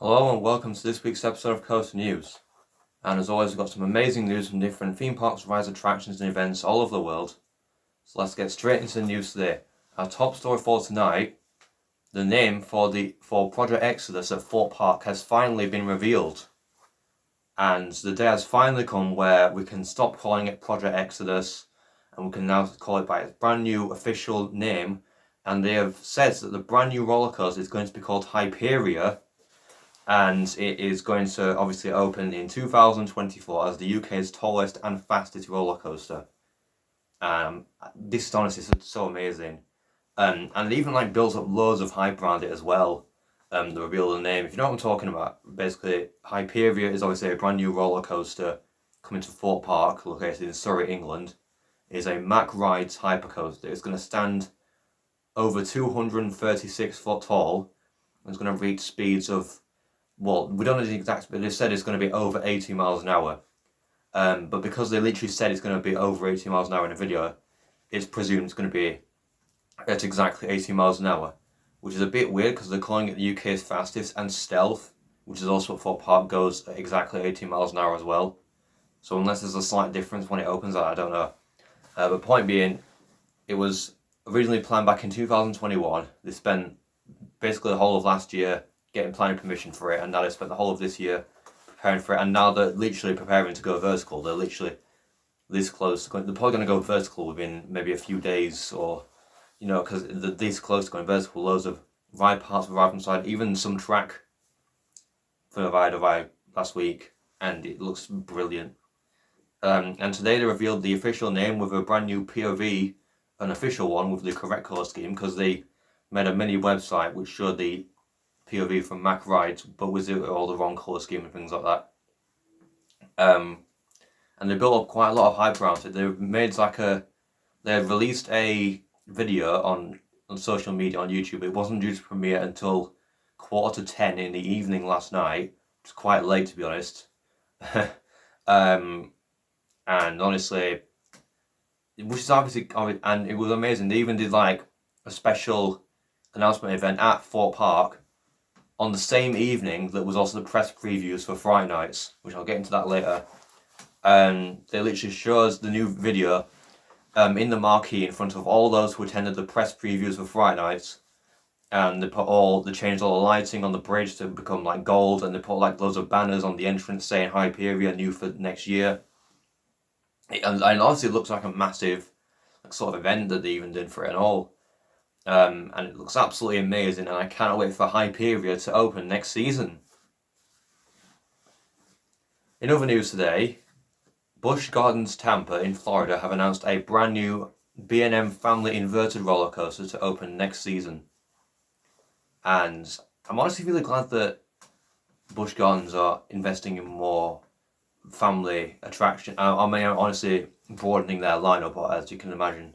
Hello and welcome to this week's episode of Coaster News. And as always, we've got some amazing news from different theme parks, rides, attractions and events all over the world. So let's get straight into the news today. Our top story for tonight, the name for Project Exodus at Thorpe Park has finally been revealed. And the day has finally come where we can stop calling it Project Exodus and we can now call it by its brand new official name. And they have said that the brand new roller coaster is going to be called Hyperia. And it is going to obviously open in 2024 as the UK's tallest and fastest roller coaster. This is honestly so amazing. And it even builds up loads of hype around it as well. The reveal of the name. If you know what I'm talking about, basically Hyperia is obviously a brand new roller coaster coming to Thorpe Park, located in Surrey, England. It is a Mack Rides hypercoaster. It's going to stand over 236 foot tall. It's going to reach speeds of, well, we don't know the exact, but they said it's going to be over 80 miles an hour. But because they literally said it's going to be over 80 miles an hour in the video, it's presumed it's going to be at exactly 80 miles an hour, which is a bit weird because they're calling it the UK's fastest, and Stealth, which is also what Thorpe Park, goes at exactly 80 miles an hour as well. So unless there's a slight difference when it opens, I don't know. But point being, it was originally planned back in 2021. They spent basically the whole of last year getting planning permission for it, and now they spent the whole of this year preparing for it, and now they're literally preparing to go vertical. They're literally this close. They're probably going to go vertical within maybe a few days, or because they're this close to going vertical. Loads of ride parts will arrive from side, even some track for the ride arrived last week, and it looks brilliant. And today they revealed the official name with a brand new POV, an official one with the correct colour scheme, because they made a mini website which showed the POV from Mack Rides, but with all the wrong colour scheme and things like that. And they built up quite a lot of hype around it. They released a video on social media, on YouTube. It wasn't due to premiere until 10:15 in the evening last night. It's quite late, to be honest. And honestly, which is obviously, and it was amazing. They even did a special announcement event at Thorpe Park on the same evening that was also the press previews for Fright Nights, which I'll get into that later. They literally shows the new video in the marquee in front of all those who attended the press previews for Fright Nights, and they changed all the lighting on the bridge to become gold, and they put loads of banners on the entrance saying Hyperia new for next year. And honestly, it looks like a massive sort of event that they even did for it and all. And it looks absolutely amazing, and I cannot wait for Hyperia to open next season. In other news today, Busch Gardens Tampa in Florida have announced a brand new B&M Family Inverted roller coaster to open next season. And I'm honestly really glad that Busch Gardens are investing in more family attraction. I mean, honestly, broadening their lineup, as you can imagine.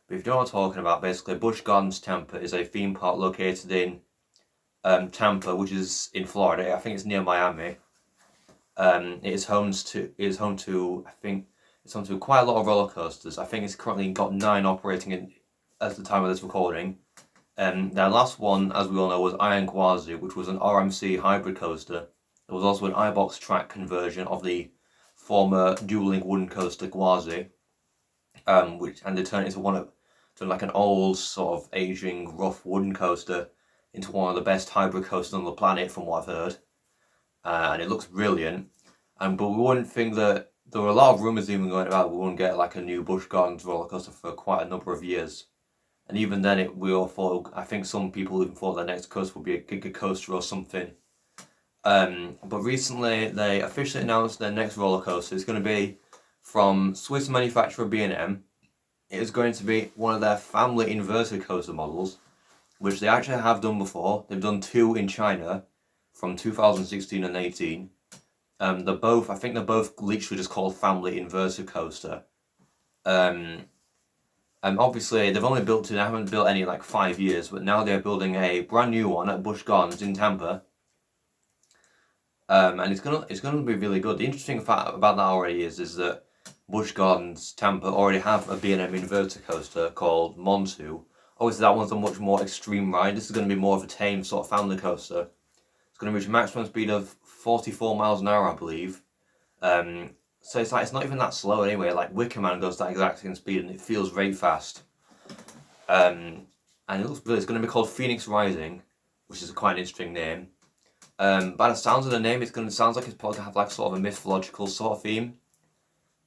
But if you know what I'm talking about, basically, Busch Gardens Tampa is a theme park located in Tampa, which is in Florida. I think it's near Miami. It is home to quite a lot of roller coasters. I think it's currently got 9 operating at the time of this recording. Their last one, as we all know, was Iron Gwazi, which was an RMC hybrid coaster. There was also an iBox track conversion of the former dueling wooden coaster Gwazi, and they turned it into an old sort of aging rough wooden coaster into one of the best hybrid coasters on the planet, from what I've heard. And it looks brilliant. But we wouldn't think that there were a lot of rumours even going about we wouldn't get a new Busch Gardens roller coaster for quite a number of years. And even then, we all thought, I think some people even thought their next coaster would be a Giga Coaster or something. But recently they officially announced their next roller coaster is going to be from Swiss manufacturer B&M. It is going to be one of their family inverted coaster models, which they actually have done before. They've done 2 in China from 2016 and 18. I think they're both literally just called family inverted coaster. And obviously they haven't built any 5 years, but now they're building a brand new one at Busch Gardens in Tampa. And it's gonna be really good. The interesting fact about that already is that Busch Gardens Tampa already have a B&M inverter coaster called Montu. Obviously that one's a much more extreme ride. This is going to be more of a tame sort of family coaster. It's going to reach a maximum speed of 44 miles an hour, I believe. So it's not even that slow anyway. Like Wicker Man goes that exact same speed and it feels very fast. And it looks good. It's going to be called Phoenix Rising, which is quite an interesting name. By the sounds of the name, sounds like it's probably going to have like sort of a mythological sort of theme.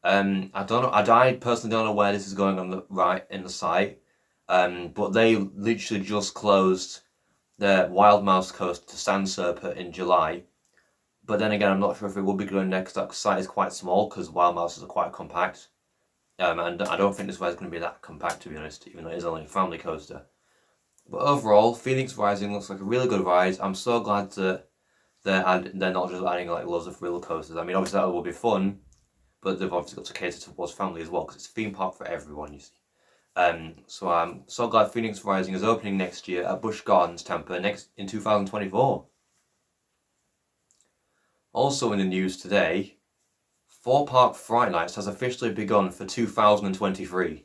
I don't know. I personally don't know where this is going on the right in the site. But they literally just closed the Wild Mouse Coast to Sand Serpent in July. But then again, I'm not sure if it will be going there because that site is quite small because Wild Mouses are quite compact. And I don't think this ride is going to be that compact, to be honest, even though it is only a family coaster. But overall, Phoenix Rising looks like a really good ride. I'm so glad that they're not just adding like loads of thrill coasters. I mean, obviously that will be fun, but they've obviously got to cater towards family as well because it's a theme park for everyone, you see. So I'm so glad Phoenix Rising is opening next year at Busch Gardens Tampa in 2024. Also in the news today, Thorpe Park Fright Nights has officially begun for 2023.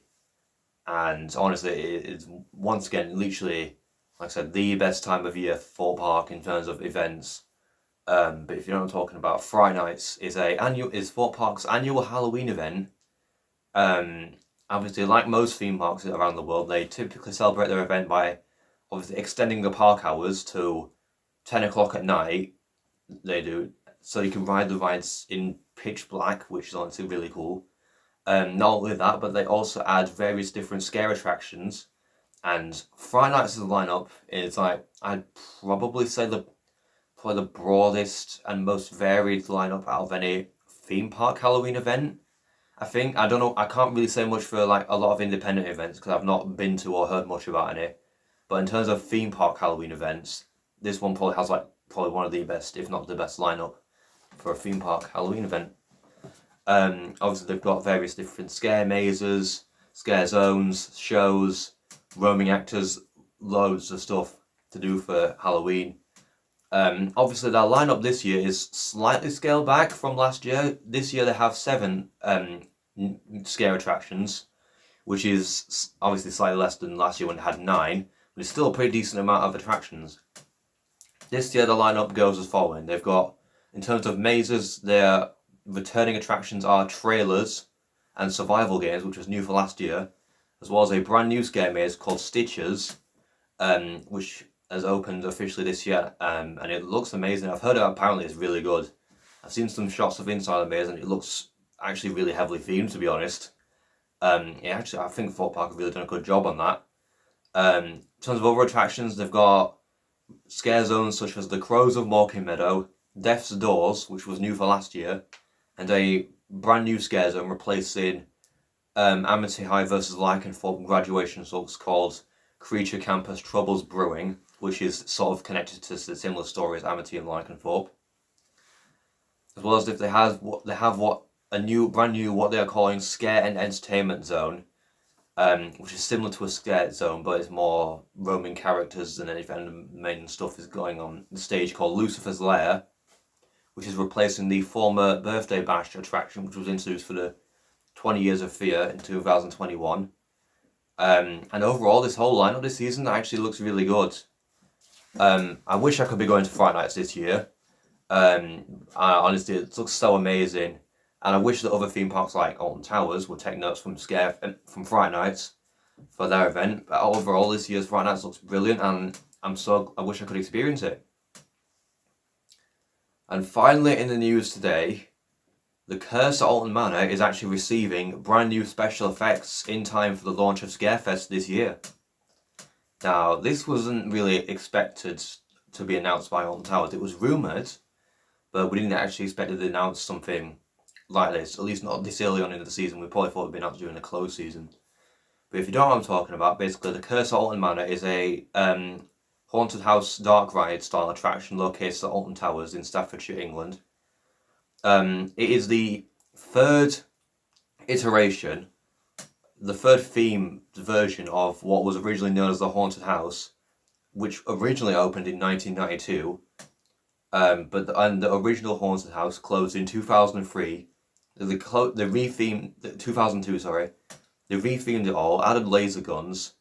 And honestly, it's once again literally, like I said, the best time of year for Thorpe Park in terms of events. But if you know what I'm talking about, Fright Nights is Thorpe Park's annual Halloween event. Obviously, like most theme parks around the world, they typically celebrate their event by obviously extending the park hours to 10 o'clock at night. They do, so you can ride the rides in pitch black, which is honestly really cool. Not only that, but they also add various different scare attractions. And Fright Nights' lineup is like, I'd probably say probably the broadest and most varied lineup out of any theme park Halloween event. I think, I don't know, I can't really say much for like a lot of independent events because I've not been to or heard much about any. But in terms of theme park Halloween events, this one probably has probably one of the best, if not the best lineup for a theme park Halloween event. Obviously they've got various different scare mazes, scare zones, shows, roaming actors, loads of stuff to do for Halloween. Obviously their lineup this year is slightly scaled back from last year. This year they have 7 scare attractions, which is obviously slightly less than last year when they had 9, but it's still a pretty decent amount of attractions. This year the lineup goes as following. They've got, in terms of mazes, their returning attractions are trailers and survival games, which was new for last year, as well as a brand new scare maze called Stitches, which has opened officially this year, and it looks amazing. I've heard it apparently is really good. I've seen some shots of inside the maze and it looks actually really heavily themed, to be honest. I think Thorpe Park have really done a good job on that. In terms of other attractions, they've got scare zones such as the Crows of Morecambe Meadow, Death's Doors, which was new for last year, and a brand new scare zone replacing Amity High vs. Lycanthrope graduation looks called Creature Campus Troubles Brewing, which is sort of connected to the similar story as Amity and Lycanthrope. As well as if they have what they are calling Scare and Entertainment Zone, which is similar to a scare zone, but it's more roaming characters than anything. And the main stuff is going on the stage called Lucifer's Lair, which is replacing the former Birthday Bash attraction, which was introduced for the 20 Years of Fear in 2021. And overall, this whole lineup this season actually looks really good. I wish I could be going to Fright Nights this year. Honestly, it looks so amazing. And I wish that other theme parks like Alton Towers would take notes from Fright Nights for their event. But overall, this year's Fright Nights looks brilliant, and I wish I could experience it. And finally, in the news today, the Curse at Alton Manor is actually receiving brand new special effects in time for the launch of Scarefest this year. Now, this wasn't really expected to be announced by Alton Towers. It was rumoured, but we didn't actually expect to announce something like this, at least not this early on in the season. We probably thought it would be announced during the close season. But if you don't know what I'm talking about, basically the Curse at Alton Manor is a haunted house dark ride style attraction located at Alton Towers in Staffordshire, England. It is the third iteration, the third theme version of what was originally known as the Haunted House, which originally opened in 1992. But the original Haunted House closed in 2003. They rethemed it all, added laser guns,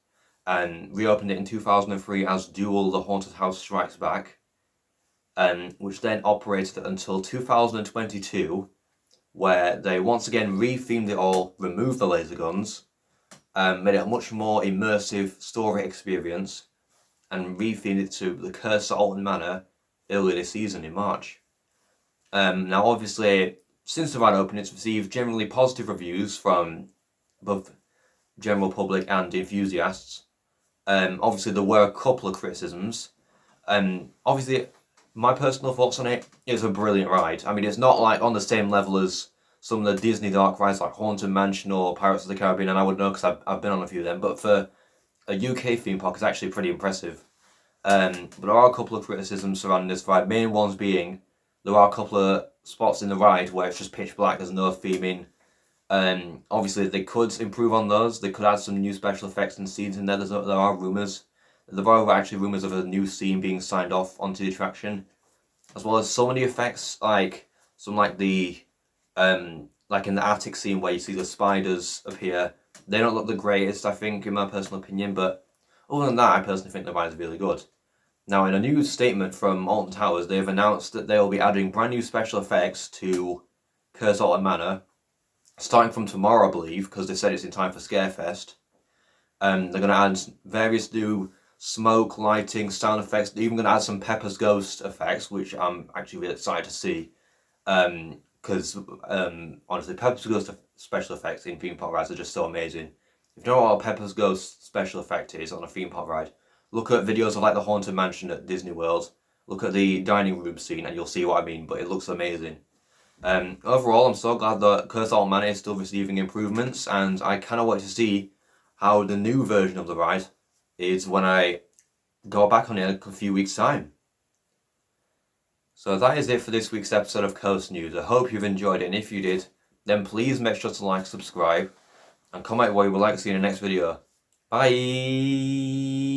and reopened it in 2003 as Duel: The Haunted House Strikes Back. which then operated until 2022, where they once again rethemed it all, removed the laser guns, made it a much more immersive story experience, and rethemed it to the Curse at Alton Manor earlier this season in March. Now, obviously, since the ride opened, it's received generally positive reviews from both general public and enthusiasts. Obviously, there were a couple of criticisms. Obviously, my personal thoughts on it is a brilliant ride. I mean, it's not like on the same level as some of the Disney dark rides like Haunted Mansion or Pirates of the Caribbean, and I would know because I've been on a few of them, but for a UK theme park, it's actually pretty impressive. But there are a couple of criticisms surrounding this ride, main ones being there are a couple of spots in the ride where it's just pitch black, there's no theming. Obviously, they could improve on those. They could add some new special effects and scenes in there. There are rumours. There are actually rumours of a new scene being signed off onto the attraction, as well as so many effects, like some like the like in the attic scene where you see the spiders appear. They don't look the greatest, I think, in my personal opinion. But other than that, I personally think the ride is really good. Now, in a news statement from Alton Towers, they have announced that they will be adding brand new special effects to Curse Alton Manor, starting from tomorrow, I believe, because they said it's in time for Scarefest. They're going to add various new smoke, lighting, sound effects. They're even going to add some Pepper's Ghost effects, which I'm actually really excited to see. Because, honestly, Pepper's Ghost special effects in theme park rides are just so amazing. If you don't know what a Pepper's Ghost special effect is on a theme park ride, look at videos of like the Haunted Mansion at Disney World. Look at the dining room scene and you'll see what I mean, but it looks amazing. Overall, I'm so glad that Curse Alton Manor is still receiving improvements, and I cannot wait to see how the new version of the ride is when I go back on it in a few weeks' time. So that is it for this week's episode of Coast News. I hope you've enjoyed it, and if you did, then please make sure to like, subscribe, and comment what you would like to see in the next video. Bye!